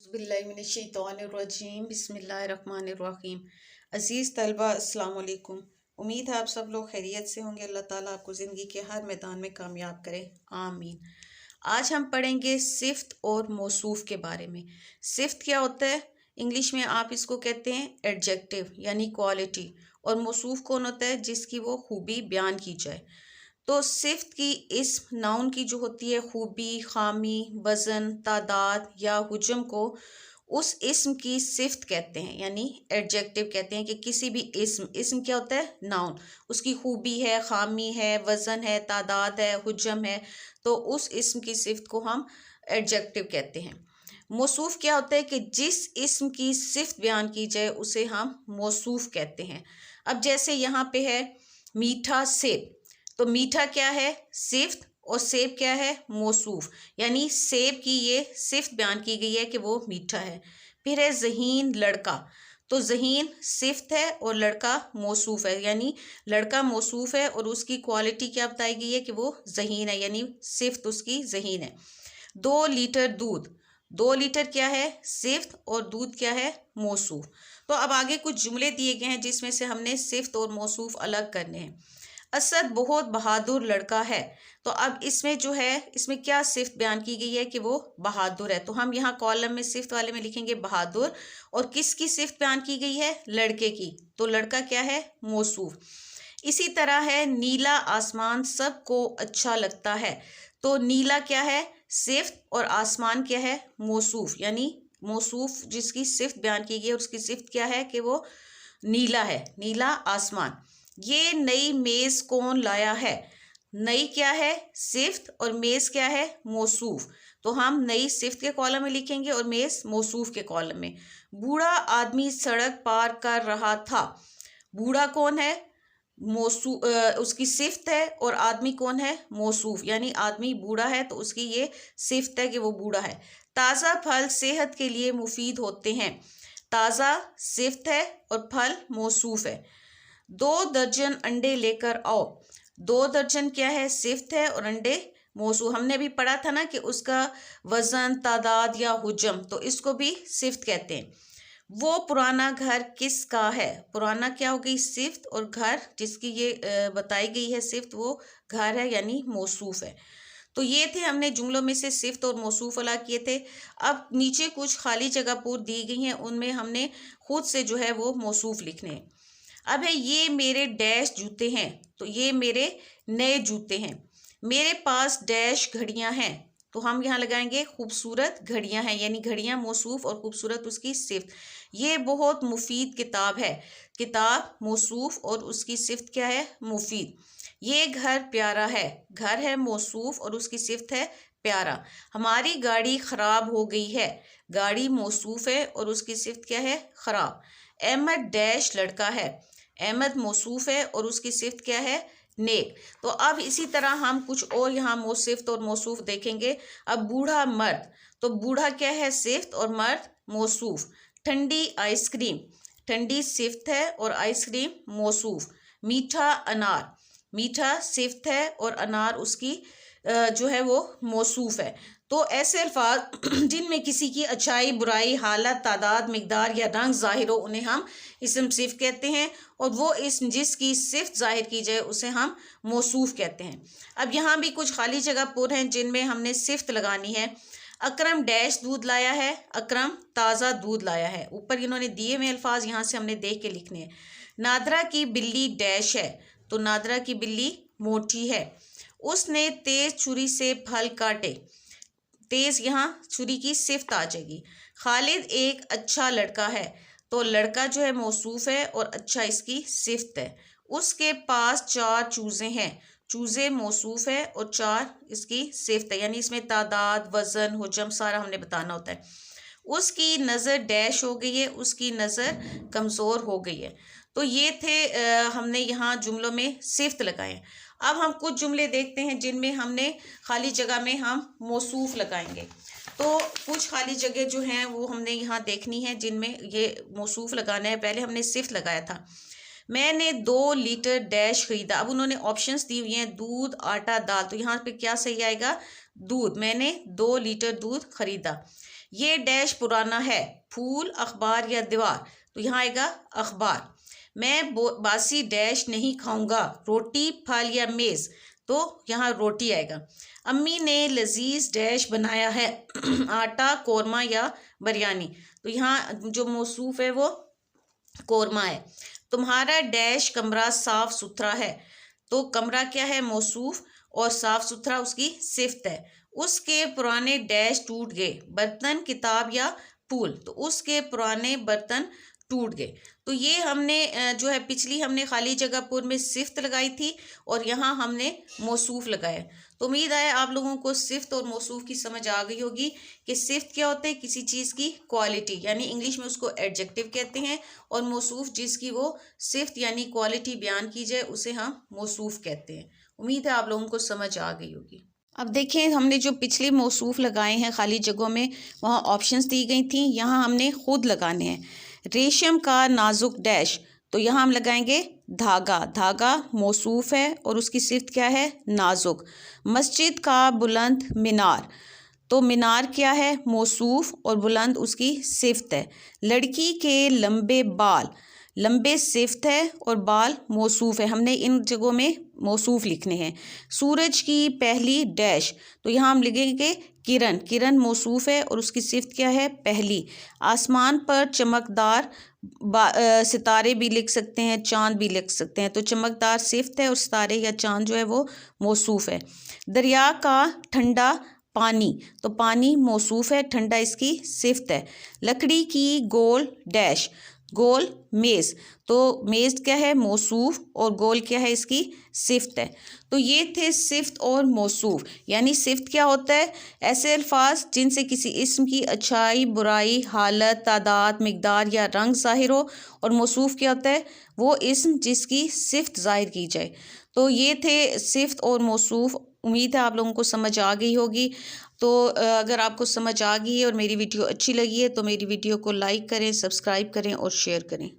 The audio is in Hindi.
बिस्मिल्लाहिर्रहमानिर्रहीम बिस्मिल्लाहिर्रहमानिर्रहीम। अज़ीज़ तलबा अस्सलाम वालेकुम। उम्मीद है आप सब लोग खैरियत से होंगे। अल्लाह ताला आपको ज़िंदगी के हर मैदान में कामयाब करे, आमीन। आज हम पढ़ेंगे सिफ़त और मौसूफ़ के बारे में। सिफ़त क्या होता है? इंग्लिश में आप इसको कहते हैं एडजेक्टिव यानी क्वालिटी, और मौसूफ़ कौन होता है? जिसकी वो खूबी बयान की जाए। तो सिफ़त की इस्म नाउन की जो होती है खूबी, खामी, वज़न, तादाद या हुज्म को उस इस्म की सिफ़त कहते हैं, यानी एडजेक्टिव कहते हैं कि किसी भी इस्म क्या होता है? नाउन। उसकी खूबी है, खामी है, वज़न है, तादाद है, हुज्म है, तो उस इस्म की सिफ़त को हम एडजेक्टिव कहते हैं। मौसूफ़ क्या होता है कि जिस इस्म की सिफ़त बयान की जाए उसे हम मौसूफ़ कहते हैं। अब जैसे यहाँ पे है मीठा सेब, तो मीठा क्या है? सिफ़त, और सेब क्या है? मौसूफ़। यानी सेब की ये सिफ़त बयान की गई है कि वो मीठा है। फिर है ज़हीन लड़का, तो ज़हीन सिफ़त है और लड़का मौसूफ़ है, यानी लड़का मौसूफ़ है और उसकी क्वालिटी क्या बताई गई है कि वो ज़हीन है, यानी सिफ़त उसकी ज़हीन है। 2 लीटर दूध, 2 लीटर क्या है? सिफ़त, और दूध क्या है? मौसूफ़। तो अब आगे कुछ जुमले दिए गए हैं जिसमें से हमने सिफ़त और मौसूफ़ अलग करने हैं। असद बहुत बहादुर लड़का है, तो अब इसमें जो है इसमें क्या सिफ़त बयान की गई है कि वो बहादुर है, तो हम यहाँ कॉलम में सिफ़त वाले में लिखेंगे बहादुर। और किसकी सिफ़त बयान की गई है? लड़के की, तो लड़का क्या है? मौसूफ़। इसी तरह है नीला आसमान सबको अच्छा लगता है, तो नीला क्या है? सिफ़त, और आसमान क्या है? मौसूफ़। यानी मौसूफ़ जिसकी सिफ़त बयान की गई है उसकी सिफ़त क्या है कि वो नीला है, नीला आसमान। ये नई मेज़ कौन लाया है? नई क्या है? सिफ़त, और मेज़ क्या है? मौसूफ़। तो हम नई सिफ़त के कॉलम में लिखेंगे और मेज़ मौसूफ़ के कॉलम में। बूढ़ा आदमी सड़क पार कर रहा था, बूढ़ा कौन है? उसकी सिफ़त है, और आदमी कौन है? मौसूफ़। यानी आदमी बूढ़ा है तो उसकी ये सिफ़त है कि वो बूढ़ा है। ताज़ा फल सेहत के लिए मुफीद होते हैं, ताज़ा सिफ़त है और फल मौसूफ़ है। 2 दर्जन अंडे लेकर आओ, 2 दर्जन क्या है? सिफ़त है, और अंडे मौसूफ़। हमने अभी पढ़ा था ना कि उसका वज़न, तादाद या हुज्म, तो इसको भी सिफ़त कहते हैं। वो पुराना घर किसका है? पुराना क्या हो गई? सिफ़त, और घर जिसकी ये बताई गई है सिफ़त वो घर है, यानी मौसूफ़ है। तो ये थे हमने जुमलों में से सिफ़त और मौसूफ़ अलग किए थे। अब नीचे कुछ खाली जगह पूर दी गई हैं, उनमें हमने खुद से जो है वो मौसूफ़ लिखने हैं। अब है ये मेरे डैश जूते हैं, तो ये मेरे नए जूते हैं। मेरे पास डैश घड़ियां हैं, तो हम यहाँ लगाएंगे खूबसूरत घड़ियां हैं, यानी घड़ियां मौसूफ़ और खूबसूरत उसकी सिफ़त। ये बहुत मुफीद किताब है, किताब मौसूफ़ और उसकी सिफ़त क्या है? मुफीद। ये घर प्यारा है, घर है मौसूफ़ और उसकी सिफ़त है प्यारा। हमारी गाड़ी ख़राब हो गई है, गाड़ी मौसूफ़ है और उसकी सिफ़त क्या है? ख़राब। अहमद डैश लड़का है, अहमद मौसूफ़ है और उसकी सिफ़त क्या है? नेक। तो अब इसी तरह हम कुछ और यहाँ सिफ़त और मौसूफ़ देखेंगे। अब बूढ़ा मर्द, तो बूढ़ा क्या है? सिफ़त, और मर्द मौसूफ़। ठंडी आइसक्रीम, ठंडी सिफ़त है और आइसक्रीम मौसूफ़। मीठा अनार, मीठा सिफ़त है और अनार उसकी जो है वो मौसूफ़ है। तो ऐसे अल्फाज जिनमें किसी की अच्छाई, बुराई, हालत, तादाद, मिकदार या रंग ज़ाहिर हो उन्हें हम इस्म सिफ़ कहते हैं, और वो इस्म जिसकी सिफ़त ज़ाहिर की जाए उसे हम मौसूफ़ कहते हैं। अब यहाँ भी कुछ खाली जगह पुर हैं जिनमें हमने सिफ़त लगानी है। अकरम डैश दूध लाया है, अकरम ताज़ा दूध लाया है। ऊपर इन्होंने दिए हुए अल्फाज यहाँ से हमने देख के लिखने हैं। नादरा की बिल्ली डैश है, तो नादरा की बिल्ली मोटी है। उसने तेज़ छुरी से फल काटे, तेज़ यहाँ छुरी की सिफ़त आ जाएगी। खालिद एक अच्छा लड़का है, तो लड़का जो है मौसूफ़ है और अच्छा इसकी सिफ़त है। उसके पास 4 चूज़े हैं, चूज़े मौसूफ़ है और 4 इसकी सिफ़त है, यानी इसमें तादाद, वज़न, हुज्म सारा हमने बताना होता है। उसकी नज़र डैश हो गई है, उसकी नज़र कमज़ोर हो गई है। तो ये थे हमने यहाँ जुमलों में सिफ़त लगाए। अब हम कुछ जुमले देखते हैं जिनमें हमने खाली जगह में हम मौसूफ़ लगाएंगे। तो कुछ खाली जगह जो हैं वो हमने यहाँ देखनी है जिनमें ये मौसूफ़ लगाना है। पहले हमने सिफ़त लगाया था। मैंने 2 लीटर डैश खरीदा। अब उन्होंने ऑप्शंस दी हुई हैं, दूध, आटा, दाल, तो यहाँ पे क्या सही आएगा? दूध। मैंने 2 लीटर दूध खरीदा। ये डैश पुराना है, फूल, अखबार या दीवार, तो यहाँ आएगा अखबार। मैं बासी डैश नहीं खाऊंगा, रोटी, फल या मेज़, तो यहाँ रोटी आएगा। अम्मी ने लजीज डैश बनाया है, आटा, कोरमा या बिरयानी, तो यहाँ जो मौसूफ है वो कोरमा है। तुम्हारा डैश कमरा साफ सुथरा है, तो कमरा क्या है, मौसूफ, और साफ सुथरा उसकी सिफ्त है। उसके पुराने डैश टूट गए, बर्तन, किताब या फूल, तो उसके पुराने बर्तन टूट गए। तो ये हमने जो है पिछली हमने खाली जगह पुर में सिफ्त लगाई थी और यहाँ हमने मौसूफ लगाया। तो उम्मीद है आप लोगों को सिफ्त और मौसूफ की समझ आ गई होगी कि सिफ्त क्या होता है, किसी चीज़ की क्वालिटी, यानी इंग्लिश में उसको एडजेक्टिव कहते हैं, और मौसूफ जिसकी वो सिफ्त यानी क्वालिटी बयान की जाए उसे हम मौसूफ कहते हैं। उम्मीद है आप लोगों को समझ आ गई होगी। अब देखें, हमने जो पिछले मौसूफ लगाए हैं खाली जगहों में, वहाँ ऑप्शंस दी गई थी, यहाँ हमने खुद लगाने हैं। रेशम का नाजुक डैश, तो यहाँ हम लगाएंगे धागा, धागा मौसूफ है और उसकी सिफ्त क्या है, नाजुक। मस्जिद का बुलंद मीनार, तो मीनार क्या है, मौसूफ, और बुलंद उसकी सिफ्त है। लड़की के लंबे बाल, लंबे सिफ्त है और बाल मौसूफ है, हमने इन जगहों में मौसूफ लिखने हैं। सूरज की पहली डैश, तो यहाँ हम लिखेंगे किरण, किरण मौसूफ है और उसकी सिफ्त क्या है, पहली। आसमान पर चमकदार सितारे भी लिख सकते हैं, चांद भी लिख सकते हैं, तो चमकदार सिफ्त है और सितारे या चांद जो है वो मौसूफ है। दरिया का ठंडा पानी, तो पानी मौसूफ है, ठंडा इसकी सिफ्त है। लकड़ी की गोल डैश, गोल मेज़, तो मेज़ क्या है, मौसूफ, और गोल क्या है, इसकी सिफ्त है। तो ये थे सिफ्त और मौसूफ। यानी सिफ्त क्या होता है, ऐसे अल्फाज जिनसे किसी इस्म की अच्छाई, बुराई, हालत, तादाद, मिकदार या रंग ज़ाहिर हो, और मौसूफ क्या होता है, वो इस्म जिसकी सिफ्त ज़ाहिर की जाए। तो ये थे सिफ्त और मौसूफ। उम्मीद है आप लोगों को समझ आ गई होगी। तो अगर आपको समझ आ गई है और मेरी वीडियो अच्छी लगी है तो मेरी वीडियो को लाइक करें, सब्सक्राइब करें और शेयर करें।